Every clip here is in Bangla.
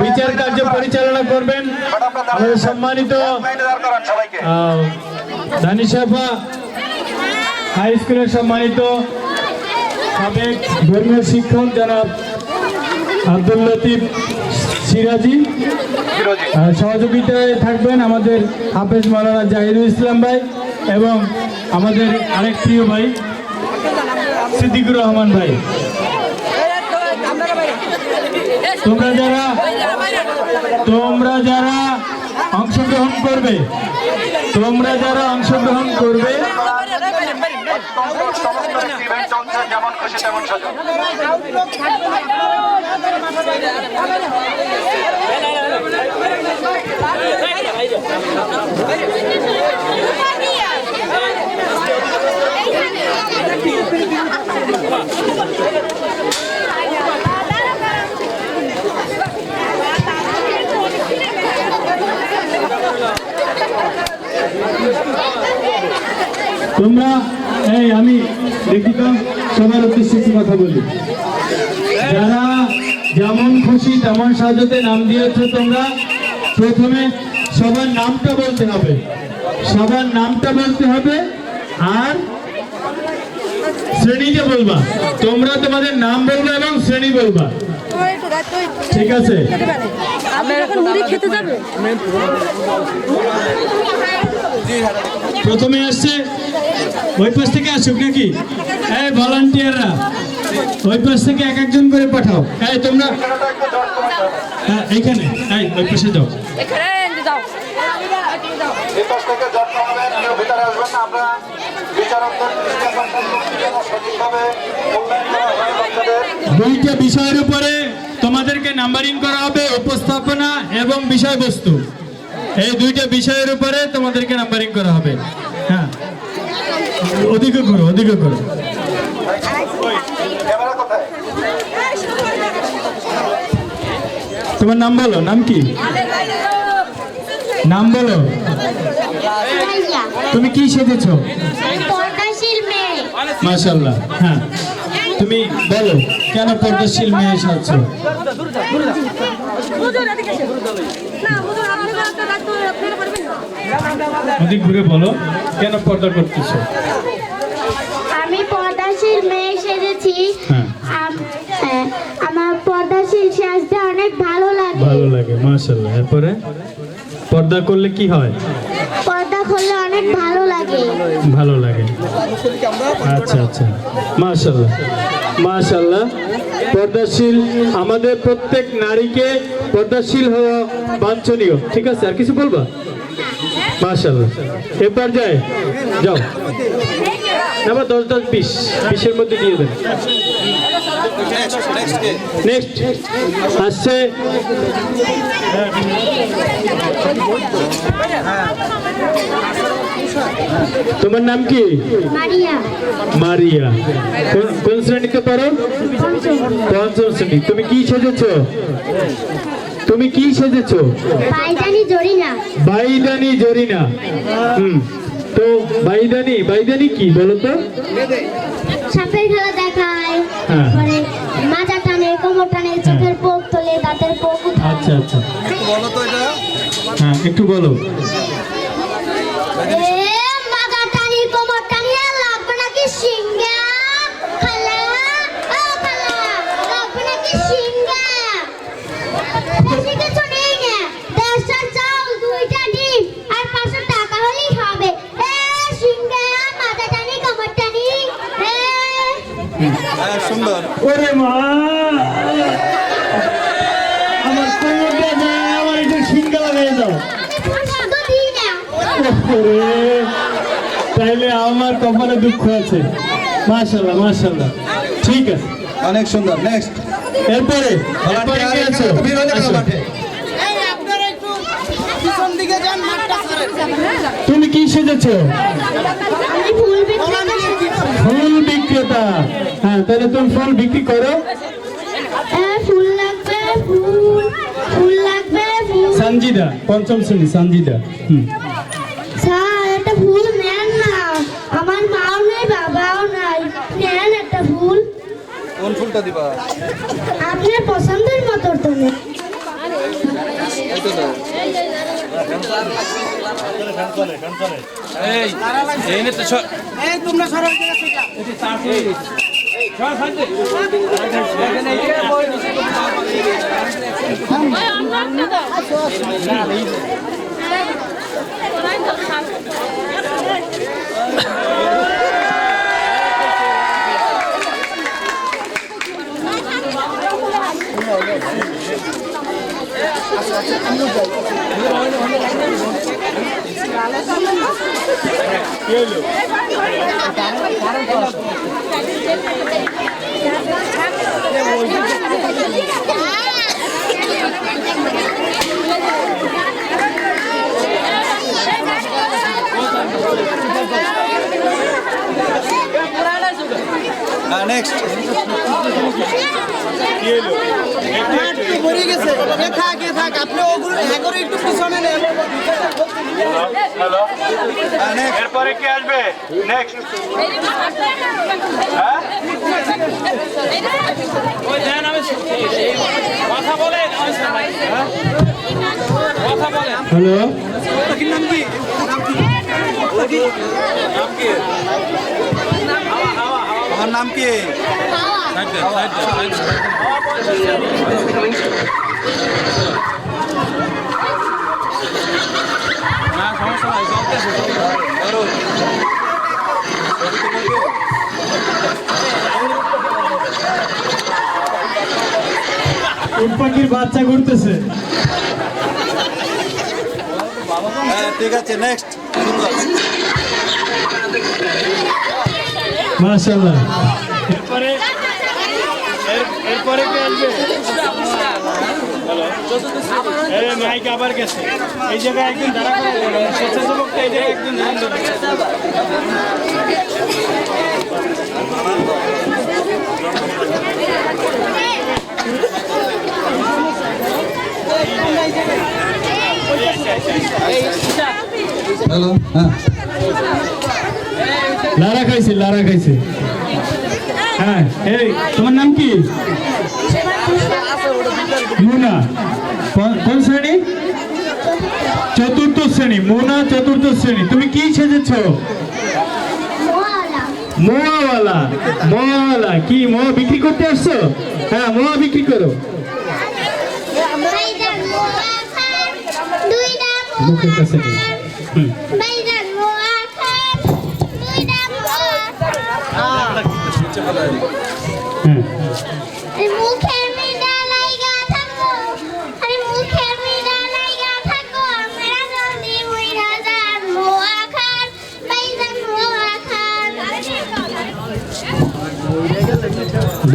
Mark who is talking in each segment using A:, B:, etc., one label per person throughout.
A: বিচার কার্য পরিচালনা করবেন আমাদের সম্মানিত দানিশাফা হাই স্কুলের সম্মানিত সাবেক ধর্মীয় শিক্ষক জনাব আব্দুল লতিফ সিরাজি। সহযোগিতায় থাকবেন আমাদের হাফেজ মাওলানা জাহিরুল ইসলাম ভাই এবং আমাদের আরেক প্রিয় ভাই সিদ্দিকুর রহমান ভাই। তোমরা যারা অংশগ্রহণ করবে তোমরা আমি লিখিত সবার উদ্দেশ্যে একটি কথা বলি, যারা যেমন খুশি তেমন সাজাতে নাম দিয়েছ, তোমরা প্রথমে সবার নামটা বলতে হবে আর শ্রেণীতে বলবা। তোমরা তোমাদের নাম বলবে এবং শ্রেণী বলবা, ঠিক আছে? প্রথমে আসছে ওই পাশ থেকে আসুক নাকি? এই ভলান্টিয়াররা ওই পাশ থেকে এক একজন করে পাঠাও। এই তোমরা এইখানে ওই পাশে যাও। দুইটা বিষয়ের উপরে তোমাদেরকে নাম্বারিং করা হবে, উপস্থাপনা এবং বিষয়বস্তু। এই দুইটা বিষয়ের উপরে তোমাদেরকে নাম্বারিং করা হবে। হ্যাঁ, ওদিকে করো। তোমার নাম বলো, নাম কি? নাম বলো। তুমি কি সেজেছো? মাশাআল্লাহ। হ্যাঁ, তুমি বলো কেন পর্দাশীল মেয়ে সাজছো? ওদিক ঘুরে বলো কেন পর্দা করতেছো?
B: আমি পর্দাশীল মেয়ে সেজেছি। আমার পর্দাশীল সাজতে অনেক ভালো লাগে।
A: মাশাআল্লাহ। এরপরে পর্দা করলে কি হয়?
B: পর্দা করলে অনেক ভালো লাগে।
A: আচ্ছা, মাশাআল্লাহ। পর্দাশীল, আমাদের প্রত্যেক নারীকে পর্দাশীল হওয়া বাঞ্ছনীয়, ঠিক আছে? আর কিছু বলবা? মাশাআল্লাহ। এবার যাও আবার 10-20-20-এর মধ্যে দিয়ে দেন। নেক্সট আসছে তোমার নাম কি? মারিয়া। কোন শ্রেণীতে পড়ো? পঞ্চম শ্রেণী। তুমি কি সেজেছো? বাইদানি জরিনা। তো বাইদানি কি বলো তো?
B: সাপের খেলা দেখায়, মাজা টানে, কোমর টানে, চোখের পোক তোলে, দাঁতের পোক উঠায়।
A: আচ্ছা, বলো তো এটা। হ্যাঁ, একটু বলো।
B: মাজা টানি, কোমর টানি, লাগবে নাকি সিঙ্গা? খালা, ও খালা, লাগবে নাকি সিঙ্গা? বেশি কিছু নেই না, 10টা চাল, 2টা ডিম আর 500 টাকা হলেই হবে। সিঙ্গা, মাজা টানি, কোমর টানি।
A: সুন্দর। ওরে মা, আমার কোমরটা যায়, আমার একটু সিঙ্গা লাগাই দাও। তাইলে আমার কপালে দুঃখ আছে। মাশাআল্লাহ। ঠিক আছে,
C: অনেক সুন্দর। নেক্সট।
A: এরপরে কি আছে? তুমি কি সেজেছো? ফুল বিক্রেতা। হ্যাঁ, তাহলে তুমি ফুল বিক্রি করো।
B: ফুল লাগবে।
A: সঞ্জিদা, পঞ্চম শ্রেণী সঞ্জিদা।
B: স্যার, একটা ফুল নেন না, আমার মাও নাই বাবাও নাই, নেন একটা ফুল।
C: কোন ফুলটা দিবা?
B: আপনার পছন্দের মতো তো নেন।
C: নেক্সট
D: আপনি ওগুলো একটু পিছনে নেন।
C: এরপরে কি আসবে নেক্সট হ্যাঁ
A: হ্যালো
C: আমার নাম কি
A: উট পাখির বাচ্চা ঘুরতেছে।
C: হ্যাঁ ঠিক আছে নেক্সট
A: মাশাআল্লাহ। এরপরে কি আসবে? হ্যালো মাইক আবার গেছে। এই জায়গায় একদিন দাঁড়া করে স্বেচ্ছাসেবকটা এই জায়গায় একদিন ধ্যান দেবে।
C: হ্যালো হ্যাঁ
A: লারা খাইছে। হ্যাঁ এই তোমার নাম কি? মুনা। কোন শ্রেণী? চতুর্থ শ্রেণী। মুনা চতুর্থ শ্রেণী। তুমি কি সেজেছ? মোয়াওয়ালা। কি মোয়া বিক্রি করতে আসছো? হ্যাঁ মোয়া বিক্রি করো। মুখের কাছে নেই।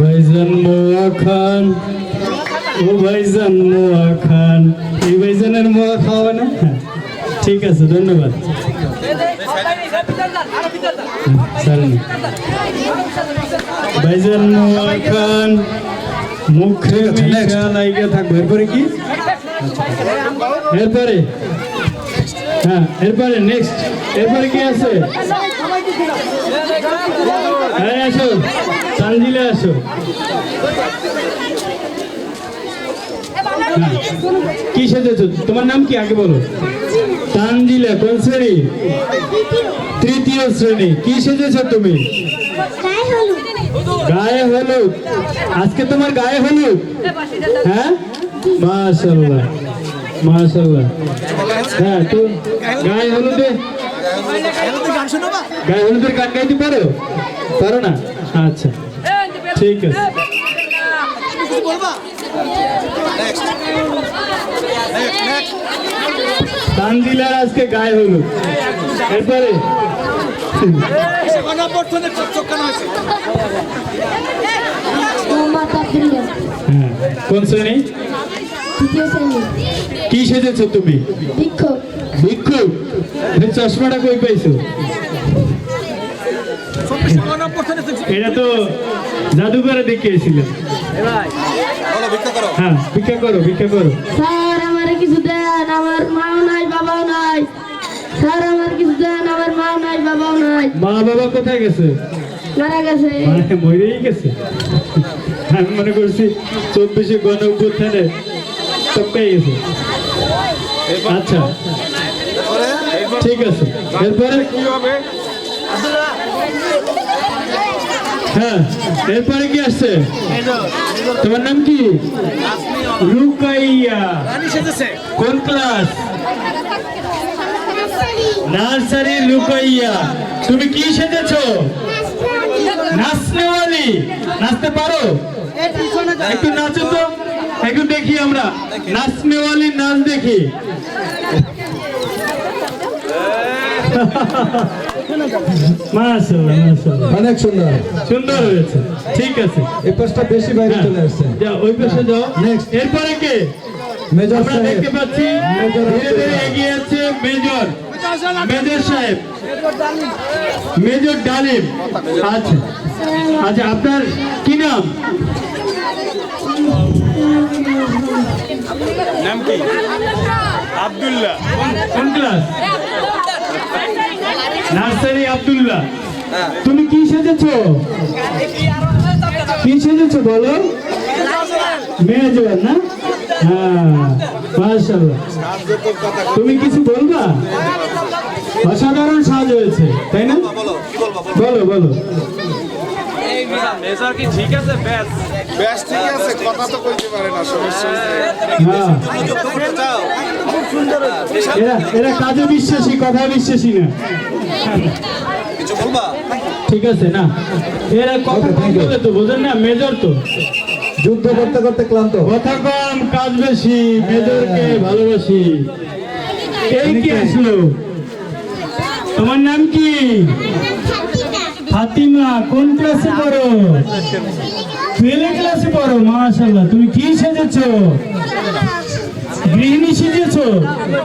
A: ভাইজান মোয়া খান, ও ভাইজান মোয়া খান। এই ভাইজানের মোয়া খাওয়া না? ঠিক আছে ধন্যবাদ। ভাইজান মোয়া খান মুখে মিঠা লাইগা থাকবে। এরপরে কি? এরপরে নেক্সট। এরপরে কি আছে? হ্যাঁ আসো তানজিলে আসো। কি সেজেছো? তোমার নাম কি আগে বলো। তানজিলা। কোন শ্রেণী? তৃতীয় শ্রেণী। কি সেজেছো তুমি? গায়ে হলুদ। আজকে তোমার গায়ে হলুদ? হ্যাঁ মাশাআল্লাহ। হ্যাঁ তো গায়ে হলুদের গান গাইতে পারো না? আচ্ছা ঠিক আছে। তানজিলার আজকে গায়ে হলুদ। এরপরে কোন শ্রেণী? কি সেজেছো তুমি? ভিক্ষুক। চশমাটা কই পাইছো? এটা তো জাদুঘরে দেখিয়েছিলেন। হ্যাঁ ভিক্ষা করো।
B: স্যার আমার কিছু দেন, আমার মাও নাই বাবাও নাই। স্যার আমার কিছু দেন, আমার মাও নাই বাবাও নাই।
A: মা বাবা কোথায় গেছে?
B: মারা গেছে।
A: মরেই গেছে। আমি মনে করছি 24 গণ অভ্যুত্থানে টপকাই গেছে। আচ্ছা ঠিক আছে, এরপরে
C: কি হবে?
A: হ্যাঁ এরপরে কি আসছে? তোমার নাম কি? রুকাইয়া। কোন ক্লাস? নার্সারি। রুকাইয়া, তুমি কি সেজেছো? নাচনেওয়ালি। নাচতে পারো? একটু নাচো তো, একটু দেখি আমরা নাচনেওয়ালি নাচ দেখি। মাশাআল্লাহ মাশাআল্লাহ,
E: অনেক সুন্দর।
A: সুন্দর হয়েছে। ঠিক আছে,
E: এই পাশটা বেশি বাইরে চলে আসছে।
A: যাও ওই পাশে যাও।
E: Next.
A: এরপরে কে?
E: মেজর
A: আমরা
E: সাহেব।
A: দেখতে পাচ্ছি
E: মেজর
A: ধীরে ধীরে এগিয়ে আছে মেজর। মেজর সাহেব, মেজর ডালিম। আচ্ছা আচ্ছা, আপনার কি নাম?
C: নাম কি? আব্দুল্লাহ।
A: কোন ক্লাস? নার্সারি। আব্দুল্লাহ, তুমি কি সেজেছো? কি সেজেছো বলো? মেজর না? হ্যাঁ মাশাআল্লাহ। তুমি কিছু বলবা? অসাধারণ সাজ হয়েছে, তাই না?
C: বলো কি বলবো?
A: বলো বলো।
C: মেজর কি ঠিক আছে? বেশ ঠিক আছে, কথা তো কইতে পারে না, সমস্যা
A: হ্যাঁ, এরা এরা কাজে বিশ্বাসী, কথা বিশ্বাসী না।
C: কিছু বলবা?
A: ঠিক আছে না, এরা কথা
E: Okay,
A: কম
E: thank you.
A: বলে তো, বোঝেন না? মেজর তো
E: যুদ্ধ করতে করতে ক্লান্ত।
A: কথা কম কাজ বেশি, মেজরকে ভালোবাসি। এই কি আসলো? তোমার নাম কি? ফাতিমা। কোন ক্লাসে পড়ো? 12 ক্লাসে পড়ো। মাশাআল্লাহ, তুমি কি সেজেছো? গৃহিণী সেজেছো।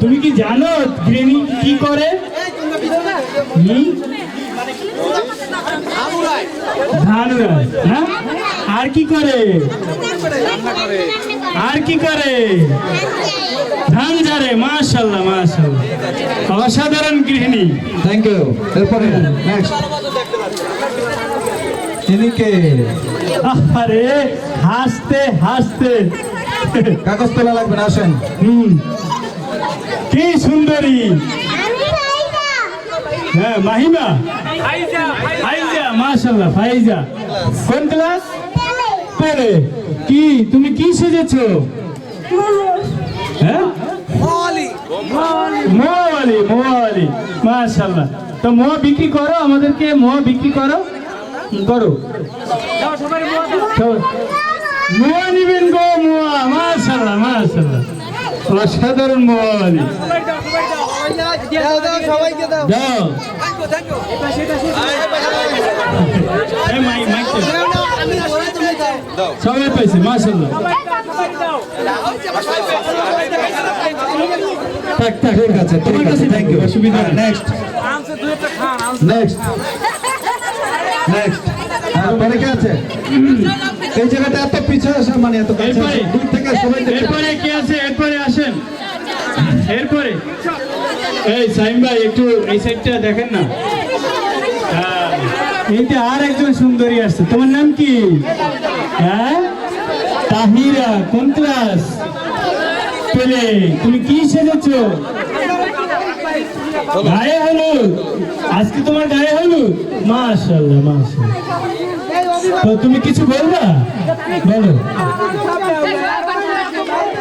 A: তুমি কি জানো গৃহিণী কি করে? হুম? ধান রায় না? আর কি করে? আর কি করে? ধান ঝাড়ে। মাশাআল্লাহ মাশাআল্লাহ, অসাধারণ গৃহিণী।
E: Thank you. এরপরে নেক্সট। ইনি কে?
A: আরে হাসতে হাসতে,
E: কাগজ তোলা লাগবে না, আসেন।
A: হুম, কি সুন্দরী।
B: আমি ফাইজা।
A: হ্যাঁ মাহিমা। ফাইজা। মাশাআল্লাহ ফাইজা। কোন ক্লাস? পেরে। কি তুমি কি সেজেছো? হ্যাঁ মোয়ালি। মোয়ালি মাশাআল্লাহ। তো মোয়া বিক্রি করো, আমাদেরকে মোয়া বিক্রি করো। করো, মোয়া নিবেন গো। মোয়া। মাশাআল্লাহ মাশাআল্লাহ, অসাধারণ মোয়ালি।
D: সবাইকে দাও।
A: যাও এই মাইক তো। সবাই পাইছে। মাশাআল্লাহ, থাক থাক,
E: ঠিক আছে,
A: তোমার
E: ঠিক
A: কাছে
E: আছে, থ্যাংক ইউ।
A: অসুবিধা নেই।
E: Next next next. পরে কে আছে? এই জায়গাটা এত পিছিয়ে আসা মানে এত কাছে
A: এরপরে?
E: আসা, দূর থেকে সবাই দেখে।
A: এরপরে কে আছে? এরপরে আসেন। এরপরে এই সাইম ভাই একটু এই সাইডটা দেখেন না। হ্যাঁ, এইটা আর একজন সুন্দরী আসছে। তোমার নাম কি? হ্যাঁ তাহিরা। কোন ক্লাস? পেলে। তুমি কি সেজেছো? গায়ে হলুদ। আজকে তোমার গায়ে হলুদ। মাশাআল্লাহ মাশাআল্লাহ। তো তুমি কিছু বলবা? বলো।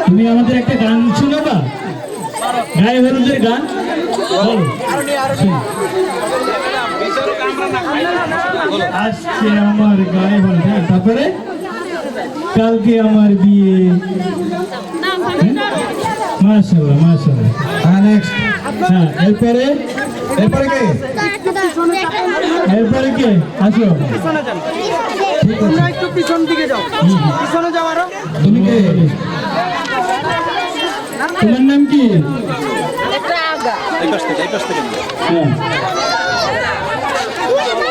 A: তুমি আমাদের একটা গান শোনাবা, গায়ে হলুদের গান? বলো। আজকে আমার গায়ে হলুদ, হ্যাঁ, তারপরে কালকে আমার বিয়ে। মাশাআল্লাহ মাশাআল্লাহ।
E: হ্যাঁ নেক্সট।
A: হ্যাঁ এরপরে?
E: এরপরে কে?
A: এরপরে কে? আসো।
D: তোমরা একটু পিছন দিকে যাও, পিছনে যাও আরো।
E: তুমি কে?
A: তোমার নাম কি?
C: এই পাশ থেকে
A: হ্যাঁ।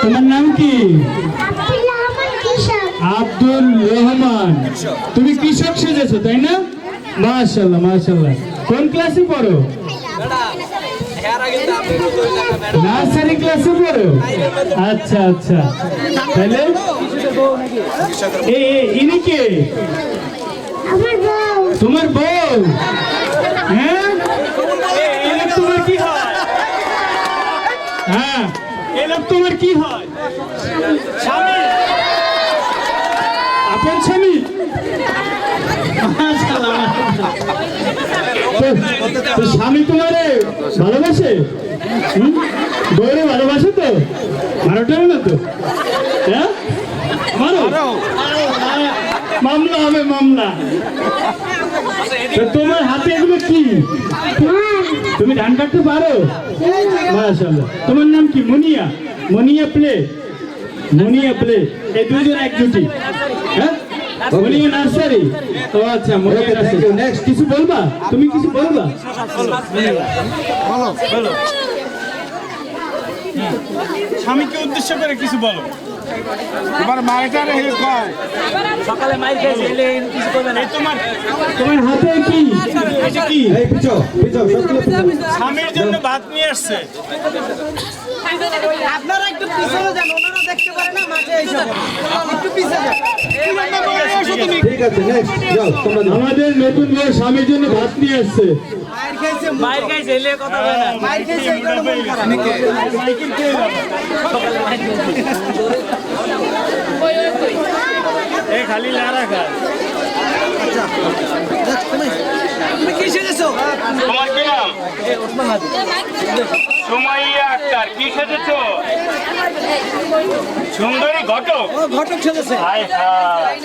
A: তোমার নাম কি? আব্দুল রহমান। তুমি কৃষক সেজেছো তাই না? মাশাআল্লাহ মাশাআল্লাহ। কোন ক্লাসে পড়ো? নার্সারি ক্লাসে পড়ো। আচ্ছা আচ্ছা, তাহলে ইনি কে?
B: আমার বউ।
A: তোমার বউ? হ্যাঁ হ্যাঁ, এই লোক তোমার কি হয়? স্বামী? আপন স্বামী? মাশাআল্লাহ। তো স্বামী তোমারে ভালোবাসে? বউরে ভালোবাসে তো? মারোটাও না তো? হ্যাঁ, মারো। মামলা হবে, মামলা। তো তোমার হাতে এগুলো কি? তুমি ধান কাটতে পারো? মাশাআল্লাহ। তোমার নাম কি? মুনিয়া? মুনিয়া প্লে? মুনিয়া প্লে, এই দুজন এক জুটি। হ্যাঁ, মুনিয়া নার্সারি। ও আচ্ছা, মুনিয়া নার্সারি। নেক্সট কিছু বলবা? তুমি কিছু বলবা? বলো। স্বামীকে উদ্দেশ্য করে কিছু বলো।
C: তোমার মাইটার হে কয়
F: সকালে মাইর খেয়েছে এলে কিছু করবে না।
A: তোমার হাতে কি? এটা কি?
E: এই পিছো পিছো সবগুলো পিছো।
A: স্বামীর জন্য ভাত নিয়ে আসছে।
D: আপনারা একটু পিছনে যান, ওনারা দেখতে পারে না মাঠে এইসব। একটু পিছে যান।
E: ঠিক আছে, নেক্সট যাও তোমরা যাও।
A: আমাদের নতুন বউ স্বামীর জন্য ভাত নিয়ে আসছে।
F: মাইর খাইছে এলে কথা বলে না।
D: মাইর খেয়েছে এই জন্য মন খারাপ।
A: এই খালি লারা খায়।
D: তুমি কি সেজেছো?
A: তোমার কি নাম? সুমাইয়া আক্তার। কি সেজেছো? সুন্দরী ঘটক।
D: ও ঘটক সেজেছে।
A: হায় হায়,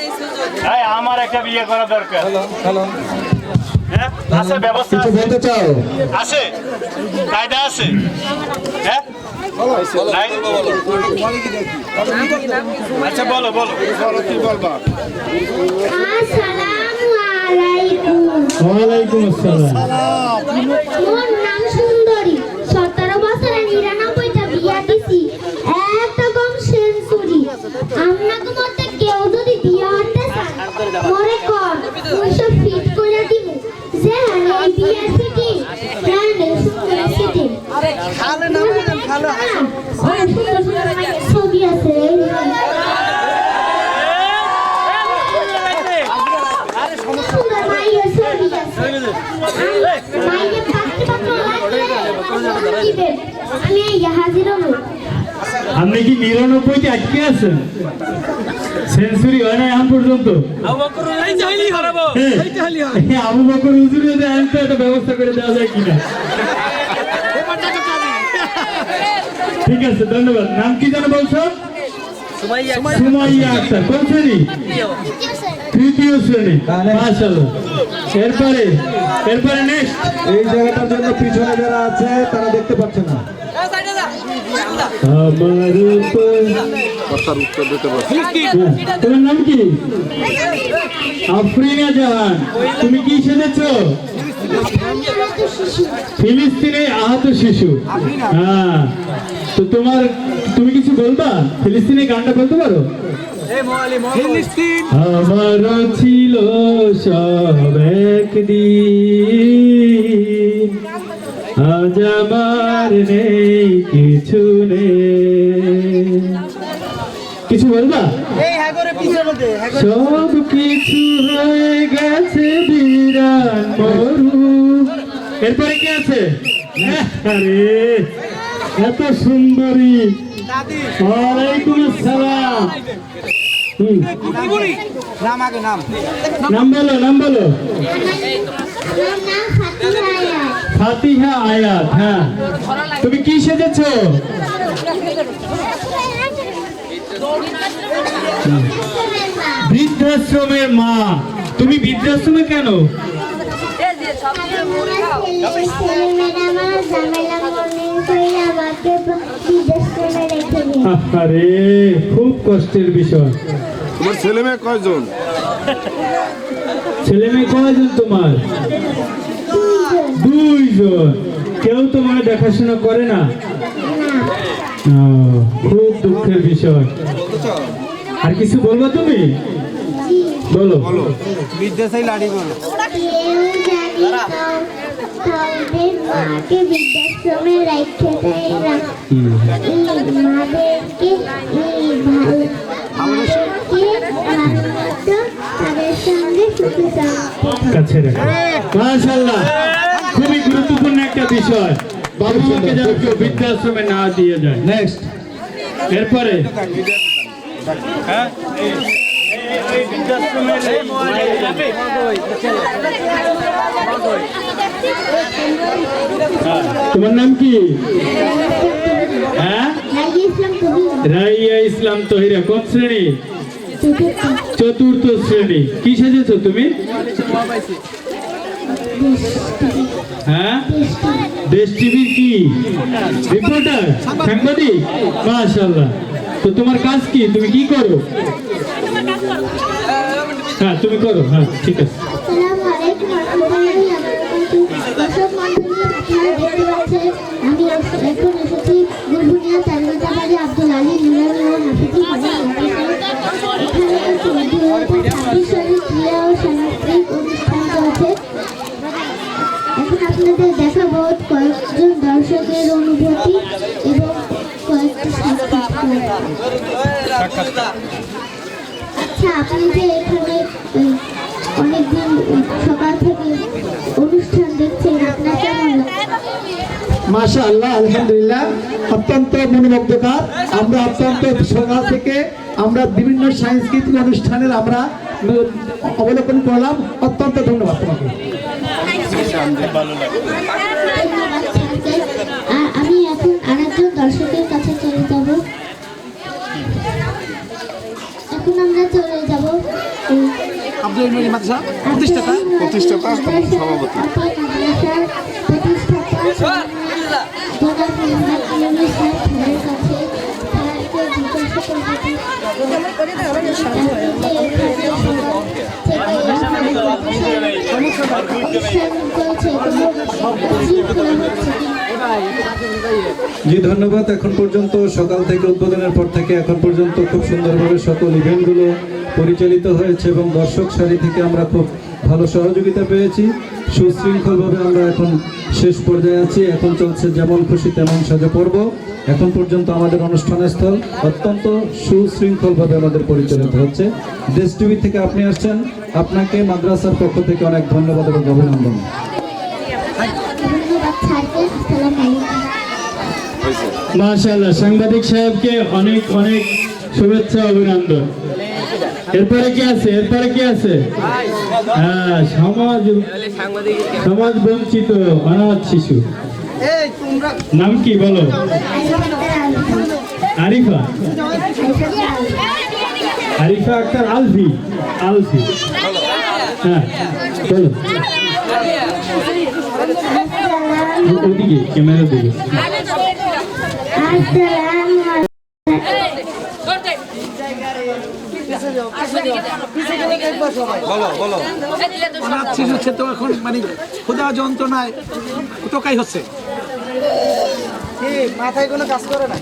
A: হায়, আমার একটা বিয়ে করা দরকার।
E: হ্যালো,
A: হ্যাঁ, আছে ব্যবস্থা?
E: কিছু বলতে চাও?
A: আছে, কায়দা আছে। হ্যাঁ, নাই? আচ্ছা, বলো বলো।
C: বলো কি বলবা?
B: আসসালামু আলাইকুম।
A: ওয়ালাইকুম আসসালাম।
B: মোর নাম সুন্দরী। 17 বছরে 99টা বিয়া দিছি, একটা কম সেঞ্চুরি। আপনাকে মতে কেউ যদি বিয়া হতে চান, মরে কর 200 ফিট করে দিব। যে এই বিয়া ফিটি প্রাণে সুন্দর সিটি।
D: খালে নাম দেন, খালে হাসো।
B: অনেক সুন্দর সুন্দর মায়ের ছবি আছে। সুন্দর মায়ের ছবি আছে। মায়ের পাত্র পাত্র লাগলে কথা দিবেন। আমি এই হাজির হবো।
A: আপনি কি 99তে আটকে আছেন? সেঞ্চুরি হয় না এখন পর্যন্ত?
F: আবু বকর এই চাইলি হারাবো।
A: হ্যাঁ, আবু বকর হুজুর যদি আনতে একটা ব্যবস্থা করে দেওয়া যায় কিনা? ঠিক আছে, ধন্যবাদ। নাম কি যেন বলছো?
F: সুমাইয়া
A: সুমাইয়া আক্তার। কোন শ্রেণী? তৃতীয় শ্রেণী। মাশাআল্লাহ। এরপরে নেক্সট।
E: এই জায়গাটার জন্য পিছনে যারা আছে তারা দেখতে পাচ্ছে না।
A: আমার উপর।
C: কথার উত্তর দিতে পারছি।
A: হ্যাঁ, তোমার নাম কি? আফরিনা জাহান। তুমি কি সেজেছো? ফিলিস্তিনে আহত শিশু। হ্যাঁ, তো তুমি কিছু বলবা? ফিলিস্তিনে গানটা বলতে পারো? আমার ছিল সব একদিন, আজ আমার নেই কিছু নেই। কিছু বলবা?
D: এই হাগরে পিছনে দে, হাগরে।
A: সব কিছু হয়ে গেছে বিরান মরু। এরপরে কি আছে? আরে এত সুন্দরী।
D: দাদি
A: ওয়ালাইকুম আসসালাম।
D: নাম আগে নাম।
A: নাম বলো, নাম বলো।
B: আমার নাম ফাতিহা আয়াত।
A: ফাতিহা আয়াত। হ্যাঁ, তুমি কি সেজেছো? বৃদ্ধাশ্রমের মা। তুমি বৃদ্ধাশ্রমে কেন? আরে খুব কষ্টের বিষয়।
C: তোমার ছেলে মেয়ে কয়জন?
A: ছেলে মেয়ে কয়জন তোমার? 2 জন। কেউ তোমার দেখাশোনা করে না? ও, খুব দুঃখের বিষয়। আর কিছু বলবো তুমি? বলো।
D: বিদ্যাসাই লাড়ি বলো।
B: মাকে বৃদ্ধাশ্রমে রাখতে দেয় না। মাদেরকে তাদের সঙ্গে সুখে থাকতে।
A: কাছে রাখো। মাশাআল্লাহ, খুবই গুরুত্বপূর্ণ একটা বিষয়।
E: বাবু
A: তোমাকে যেন কেউ বৃদ্ধাশ্রমে না দিয়ে যায়।
E: নেক্সট
A: এরপরে তোমার নাম কি? হ্যাঁ,
B: রাজি ইসলাম কবির
A: রাইয়া ইসলাম তহিরা। কোন শ্রেণী?
B: চতুর্থ
A: চতুর্থ শ্রেণী। কি সেজেছো তুমি? হ্যাঁ, দেশ টিভির কি রিপোর্টার, সাংবাদিক? মাশাআল্লাহ। তো তোমার কাজ কি? তুমি কি করো? হ্যাঁ, তুমি করো। হ্যাঁ, ঠিক আছে।
B: আসসালামু আলাইকুম ওয়া রাহমাতুল্লাহি ওয়া বারাকাতুহু। দর্শক মণ্ডলী, আপনারা দেখতে পাচ্ছেন আমি এখন এসেছি গুলবুনিয়া তালগাতাবাড়ি আব্দুল আলী নুরানি ও হাফিজি মাদ্রাসায়। এখানে 2026 সালের ক্রীড়া ও সাংস্কৃতিক অনুষ্ঠান চলছে। এখন আপনাদের দেখাবো কয়েকজন দর্শকের অনুভূতি এবং কয়েকটি সাক্ষাৎকার। আচ্ছা, আপনি যে এখানে অনেকদিন সকাল থেকে অনুষ্ঠান দেখছেন, আপনার কেমন লাগে?
E: মাশাআল্লাহ, আলহামদুলিল্লাহ, অত্যন্ত মনোমুগ্ধকর। আমরা অত্যন্ত সকাল থেকে আমরা বিভিন্ন সাংস্কৃতিক অনুষ্ঠানের আমরা অবলোকন করলাম। অত্যন্ত ধন্যবাদ তোমাকে।
B: ধন্যবাদ স্যারকে। আর আমি এখন আরেকজন দর্শকের কাছে চলে যাব। এখন আমরা চলে যাব
D: আব্দুল ইমানি মাদ্রাসা প্রতিষ্ঠাতা
C: প্রতিষ্ঠাতা এবং সভাপতি।
B: মাদ্রাসার প্রতিষ্ঠাতা জনাব মোহাম্মদ ইউনূস স্যার স্যারের কাছে। স্যারকে জিজ্ঞাসা করব
E: জি ধন্যবাদ। এখন পর্যন্ত সকাল থেকে উদ্বোধনের পর থেকে এখন পর্যন্ত খুব সুন্দরভাবে সকল ইভেন্টগুলো পরিচালিত হয়েছে এবং দর্শক সারি থেকে আমরা খুব ভালো সহযোগিতা পেয়েছি। সুশৃঙ্খলভাবে আমরা এখন শেষ পর্যায়ে আছি। এখন চলছে যেমন খুশি তেমন সাজা পর্ব। এখন পর্যন্ত আমাদের অনুষ্ঠানস্থল অত্যন্ত সুশৃঙ্খলভাবে আমাদের পরিচালিত হচ্ছে। দেশ টিভি থেকে আপনি আসছেন, আপনাকে মাদ্রাসার পক্ষ থেকে অনেক ধন্যবাদ এবং অভিনন্দন।
B: ধন্যবাদ স্যারকে। আসসালামু আলাইকুম।
A: মাশাআল্লাহ, সাংবাদিক সাহেবকে অনেক অনেক শুভেচ্ছা, অভিনন্দন। এরপরে কি আছে? এরপরে কি আছে? হ্যাঁ, সমাজ বঞ্চিত অনাথ শিশু।
D: এই তোমরা
A: নাম কি বলো? আরিফা, আরিফা আক্তার আলফি। আলফি, হ্যাঁ বলো। ওদিকে ক্যামেরা দিকে।
D: অনাথ শিশু হচ্ছে তো এখন মানে ক্ষুধা যন্ত্রণায় টোকাই হচ্ছে। মাথায় কোনো কাজ করে না।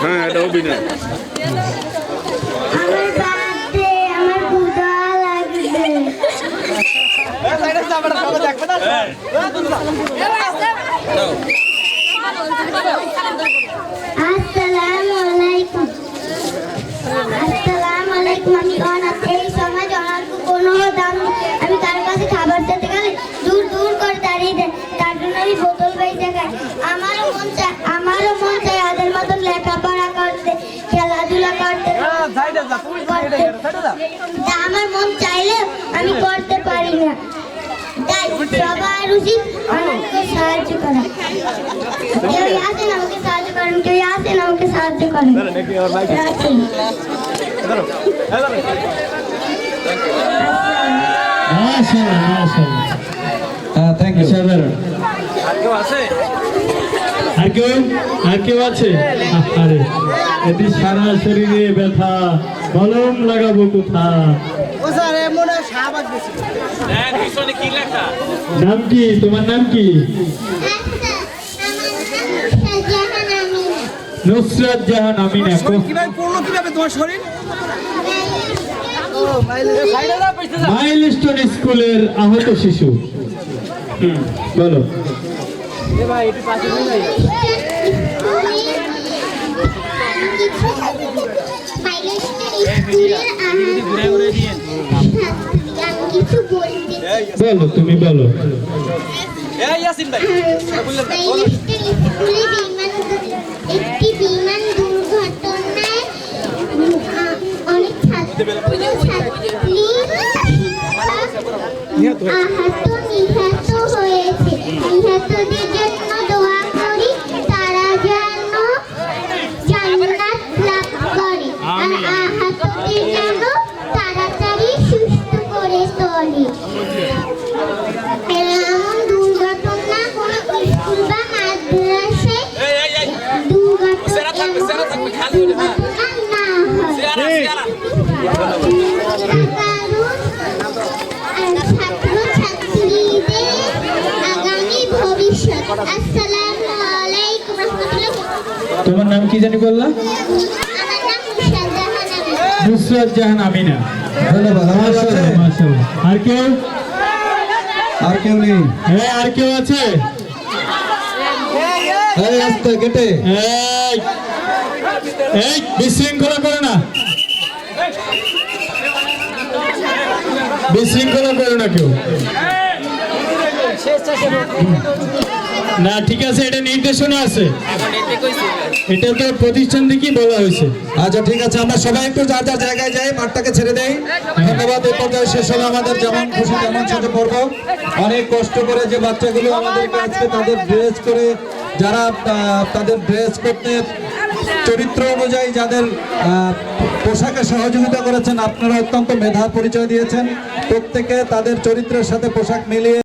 C: হ্যাঁ, এটা অভিনয়।
B: আমার বাদ দে, আমার ক্ষুধা লাগবে। আসসালামু আলাইকুম। আসসালামু আলাইকুম। আমি অনাথ। এই সমাজ অনাথ কোনো দাম। আমি কার কাছে খাবার দিতে গেলে দূর দূর করে দাঁড়িয়ে দেয়। তার জন্য আমি বোতল বেঁচে খাই। আমারও মন চায় ওদের মতন লেখাপড়া করতে, খেলাধুলা করতে। তা আমার মন চাইলে আমি করতে পারি না। তাই সবার উচিত আমাকে সাহায্য করা। কেউ আসেন আমাকে সাহায্য করেন, কেউ আসেন আমাকে সাহায্য করেন। আসেন।
A: মাশাআল্লাহ, মাশাআল্লাহ,
E: হ্যাঁ, থ্যাংক ইউ।
A: সাধারণ। আর কেউ আছে? আরে এটি সারা শরীরে ব্যথা, মলম লাগাবো কোথা?
D: ও স্যার এমন শাহবাগ দিছি।
A: নাম কি? তোমার নাম কি? নুসরাত জাহান আমিনা।
D: কিভাবে পড়লো কিভাবে তোমার শরীর?
A: মাইলস্টোন স্কুলের আহত শিশু। বলো।
B: স্কুলের কিছু বলতে চাই।
A: বলো, তুমি বলো।
F: এই ইয়াসিন ভাই
B: সাইলেস্টের স্কুলে একটি বিমান দুর্ঘটনায় অনেক ছাত্র ছাত্রী আহত নিহত হয়েছে। নিহতদের জন্য দোয়া করি, তারা যেন জান্নাত লাভ করে আর আহতদের যেন তাড়াতাড়ি সুস্থ করে তোলে। এমন দুর্ঘটনা কোনো স্কুল বা মাদ্রাসায় দুর্ঘটনা না হয়। ছাত্রছাত্রীদের আগামী ভবিষ্যৎ। আসসালামু আলাইকুম রহমতুল্লাহ।
A: তোমার নাম কি জানি বললা?
B: আমার নাম নুসরাত জাহান আমিনা।
A: নুসরাত জাহান আমিনা।
E: ধন্যবাদ। আমার আছে?
A: মাশাআল্লাহ। আর কেউ?
E: আর কেউ নেই?
A: হ্যাঁ, আর কেউ আছে?
E: এই আস্তে কেটে
A: এই এই বিশৃঙ্খলা করে না, বিশৃঙ্খলা করে না কেউ। না, ঠিক আছে, এটা নির্দেশনা আছে, এটা তো প্রতিষ্ঠান থেকেই বলা হয়েছে।
E: আচ্ছা ঠিক আছে, আমরা সবাই একটু যার যার জায়গায় যাই, মাঠটাকে ছেড়ে দেই। ধন্যবাদ। এই পর্যায়ে শেষ হলো আমাদের যেমন খুশি তেমন সাথে পর্ব। অনেক কষ্ট করে যে বাচ্চাগুলো আমাদেরকে আজকে তাদের ড্রেস করে, যারা তাদের ড্রেস করতে চরিত্র অনুযায়ী যাদের পোশাকে সহযোগিতা করেছেন, আপনারা অত্যন্ত মেধার পরিচয় দিয়েছেন। প্রত্যেকে তাদের চরিত্রের সাথে পোশাক মিলিয়ে